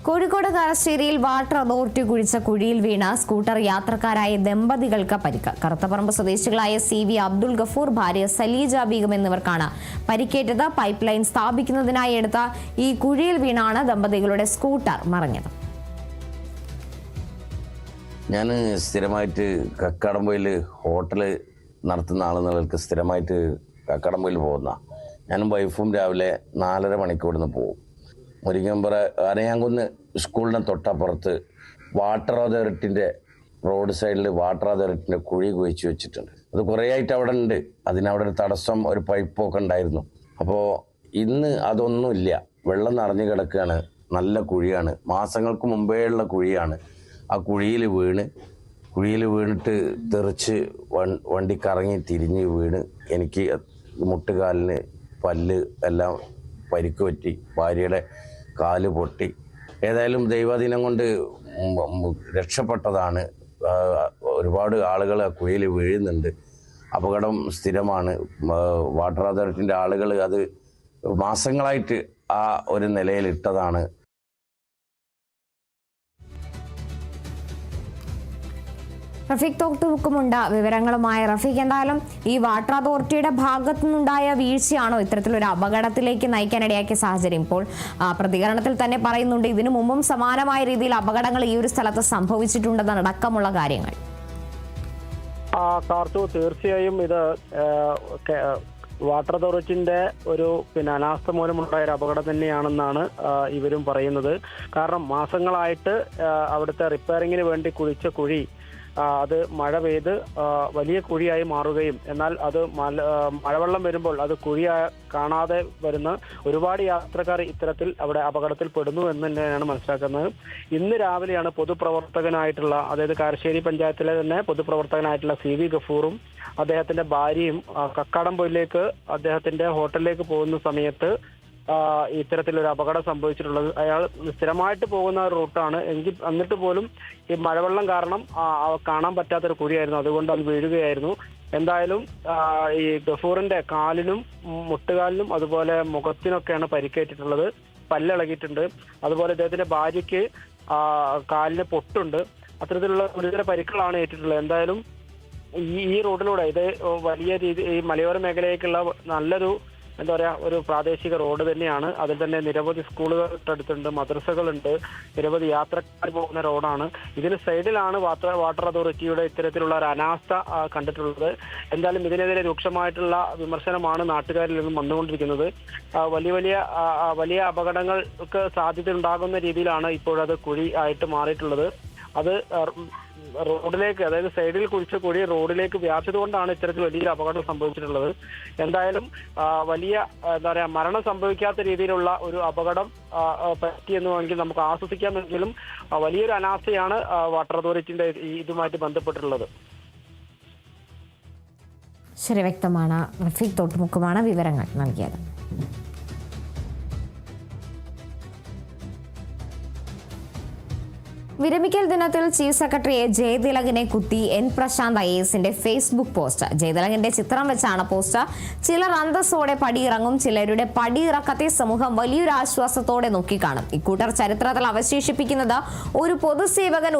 Kozhikode കാരശ്ശേരിയിൽ water authority കുഴിച്ച കുഴിയിൽ വീണ scooter യാത്രക്കാരായ ദമ്പതികൾക്ക് പരിക്ക്. കറുത്തപ്പറമ്പ് സ്വദേശികളായ CV അബ്ദുൾ ഗഫൂർ, ഭാര്യ സലീജ ബീഗം എന്നിവർക്കാണ് പരിക്കേറ്റത്. പൈപ്പ് ലൈൻ സ്ഥാപിക്കുന്നതിനായി എടുത്ത ഈ കുഴിയിൽ വീണാണ് ദമ്പതികളുടെ സ്കൂട്ടർ മറിഞ്ഞത്. ഞാൻ സ്ഥിരമായിട്ട് കക്കാടംപൊയിൽ ഹോട്ടൽ നടത്തുന്ന ആളുകൾക്ക് സ്ഥിരമായിട്ട് കക്കാടംപൊയിൽ പോകുന്ന ഞാനും വൈഫും രാവിലെ 4:30 മണിക്ക് ഇവിടുന്ന് പോകും. മുരിങ്ങമ്പുറ അരയാങ്കുന്ന് സ്കൂളിന് തൊട്ടപ്പുറത്ത് വാട്ടർ അതോറിറ്റിൻ്റെ റോഡ് സൈഡിൽ വാട്ടർ അതോറിറ്റിൻ്റെ കുഴി കുഴിച്ച് വെച്ചിട്ടുണ്ട്. അത് കുറേ ആയിട്ട് അവിടെ ഉണ്ട്. അതിനവിടെ ഒരു തടസ്സം, ഒരു പൈപ്പൊക്കെ ഉണ്ടായിരുന്നു. അപ്പോൾ ഇന്ന് അതൊന്നുമില്ല. വെള്ളം നിറഞ്ഞു കിടക്കുകയാണ്. നല്ല കുഴിയാണ്. മാസങ്ങൾക്ക് മുമ്പേ ഉള്ള കുഴിയാണ്. ആ കുഴിയിൽ വീണിട്ട് തെറിച്ച് വണ്ടി കറങ്ങി തിരിഞ്ഞ് വീണ് എനിക്ക് മുട്ടുകാലിന് പല്ല് എല്ലാം പരിക്ക് പറ്റി. ഭാര്യയുടെ കാല് പൊട്ടി. ഏതായാലും ദൈവാധീനം കൊണ്ട് രക്ഷപ്പെട്ടതാണ്. ഒരുപാട് ആളുകൾ ആ കുഴിയിൽ വീഴുന്നുണ്ട്. അപകടം സ്ഥിരമാണ്. വാട്ടർ അതോറിറ്റിൻ്റെ ആളുകൾ അത് മാസങ്ങളായിട്ട് ആ ഒരു നിലയിലിട്ടതാണ്. റഫീഖ് തോട്ടുമുക്കുമുണ്ട് വിവരങ്ങളുമായി. റഫീഖ്, എന്തായാലും ഈ വാട്ടർ അതോറിറ്റിയുടെ ഭാഗത്തു നിന്നുണ്ടായ വീഴ്ചയാണോ ഇത്തരത്തിലൊരു അപകടത്തിലേക്ക് നയിക്കാനിടയാക്കിയ സാഹചര്യം? ഇപ്പോൾ പ്രതികരണത്തിൽ തന്നെ പറയുന്നുണ്ട് ഇതിനു മുമ്പും സമാനമായ രീതിയിൽ അപകടങ്ങൾ ഈ ഒരു സ്ഥലത്ത് സംഭവിച്ചിട്ടുണ്ടെന്നടക്കമുള്ള കാര്യങ്ങൾ. തീർച്ചയായും ഇത് വാട്ടർ അതോറിറ്റിന്റെ ഒരു അനാസ്ഥ മൂലമുണ്ടായ ഒരു അപകടം തന്നെയാണെന്നാണ് ഇവരും പറയുന്നത്. കാരണം മാസങ്ങളായിട്ട് അവിടുത്തെ റിപ്പയറിങ്ങിന് വേണ്ടി കുഴിച്ച കുഴി അത് മഴ പെയ്ത് വലിയ കുഴിയായി മാറുകയും, എന്നാൽ അത് മഴവെള്ളം വരുമ്പോൾ അത് കുഴി കാണാതെ വരുന്ന ഒരുപാട് യാത്രക്കാർ ഇത്തരത്തിൽ അവിടെ അപകടത്തിൽ പെടുന്നു എന്ന് തന്നെയാണ് മനസ്സിലാക്കുന്നത്. ഇന്ന് രാവിലെയാണ് പൊതുപ്രവർത്തകനായിട്ടുള്ള, അതായത് കാരശ്ശേരി പഞ്ചായത്തിലെ തന്നെ പൊതുപ്രവർത്തകനായിട്ടുള്ള CV ഗഫൂറും അദ്ദേഹത്തിന്റെ ഭാര്യയും കക്കാടംപൊയിലേക്ക് അദ്ദേഹത്തിന്റെ ഹോട്ടലിലേക്ക് പോകുന്ന സമയത്ത് ഇത്തരത്തിലൊരു അപകടം സംഭവിച്ചിട്ടുള്ളത്. അയാൾ സ്ഥിരമായിട്ട് പോകുന്ന റൂട്ടാണ് എന്നിട്ട് പോലും ഈ മഴവെള്ളം കാരണം കാണാൻ പറ്റാത്തൊരു കുഴിയായിരുന്നു. അതുകൊണ്ട് അത് വീഴുകയായിരുന്നു. എന്തായാലും ഈ ഗഫൂറിന്റെ കാലിനും മുട്ടുകാലിനും അതുപോലെ മുഖത്തിനൊക്കെയാണ് പരിക്കേറ്റിട്ടുള്ളത്. പല്ലിളകിയിട്ടുണ്ട്. അതുപോലെ ഇദ്ദേഹത്തിന്റെ ഭാര്യയ്ക്ക് കാലിന് പൊട്ടുണ്ട്. അത്തരത്തിലുള്ള ഗുരുതര പരിക്കുകളാണ് ഏറ്റിട്ടുള്ളത്. എന്തായാലും ഈ റോഡിലൂടെ ഇത് വലിയ രീതി ഈ മലയോര മേഖലയിലേക്കുള്ള നല്ലൊരു ഒരു പ്രാദേശിക റോഡ് തന്നെയാണ്. അതിൽ തന്നെ നിരവധി സ്കൂളുകൾ തൊട്ടടുത്തുണ്ട്, മദ്രസകളുണ്ട്, നിരവധി യാത്രക്കാർ പോകുന്ന റോഡാണ്. ഇതിന് സൈഡിലാണ് വാട്ടർ അതോറിറ്റിയുടെ ഇത്തരത്തിലുള്ള ഒരു അനാസ്ഥ കണ്ടിട്ടുള്ളത്. എന്തായാലും ഇതിനെതിരെ രൂക്ഷമായിട്ടുള്ള വിമർശനമാണ് നാട്ടുകാരിൽ നിന്നും വന്നുകൊണ്ടിരിക്കുന്നത്. വലിയ അപകടങ്ങൾക്ക് സാധ്യത ഉണ്ടാകുന്ന രീതിയിലാണ് ഇപ്പോഴത് കുഴി ആയിട്ട് മാറിയിട്ടുള്ളത്. അത് റോഡിലേക്ക്, അതായത് സൈഡിൽ കുഴിച്ച കുഴി റോഡിലേക്ക് വ്യാപിച്ചതുകൊണ്ടാണ് ഇത്തരത്തിൽ വലിയൊരു അപകടം സംഭവിച്ചിട്ടുള്ളത്. എന്തായാലും വലിയ മരണം സംഭവിക്കാത്ത രീതിയിലുള്ള ഒരു അപകടം പറ്റിയെന്ന് വേണമെങ്കിൽ നമുക്ക് ആശ്വസിക്കാമെങ്കിലും വലിയൊരു അനാസ്ഥയാണ് വാട്ടർ അതോറിറ്റിന്റെ ഇതുമായിട്ട് ബന്ധപ്പെട്ടിട്ടുള്ളത്. ശരി, വ്യക്തമാണ്. റഫീഖ് തോട്ടുമുക്കുമാണ് വിവരങ്ങൾ നൽകിയത്. വിരമിക്കൽ ദിനത്തിൽ ചീഫ് സെക്രട്ടറി ജയതിലകിനെ കുത്തി N പ്രശാന്ത് IASന്റെ ഫേസ്ബുക്ക് പോസ്റ്റ്. ജയതിലകിന്റെ ചിത്രം വെച്ചാണ് പോസ്റ്റ്. ചിലർ അന്തസ്സോടെ പടിയിറങ്ങും, ചിലരുടെ പടിയിറക്കത്തെ സമൂഹം വലിയൊരു ആശ്വാസത്തോടെ നോക്കിക്കാണും. ഇക്കൂട്ടർ ചരിത്രത്തിൽ അവശേഷിപ്പിക്കുന്നത് ഒരു പൊതുസേവകൻ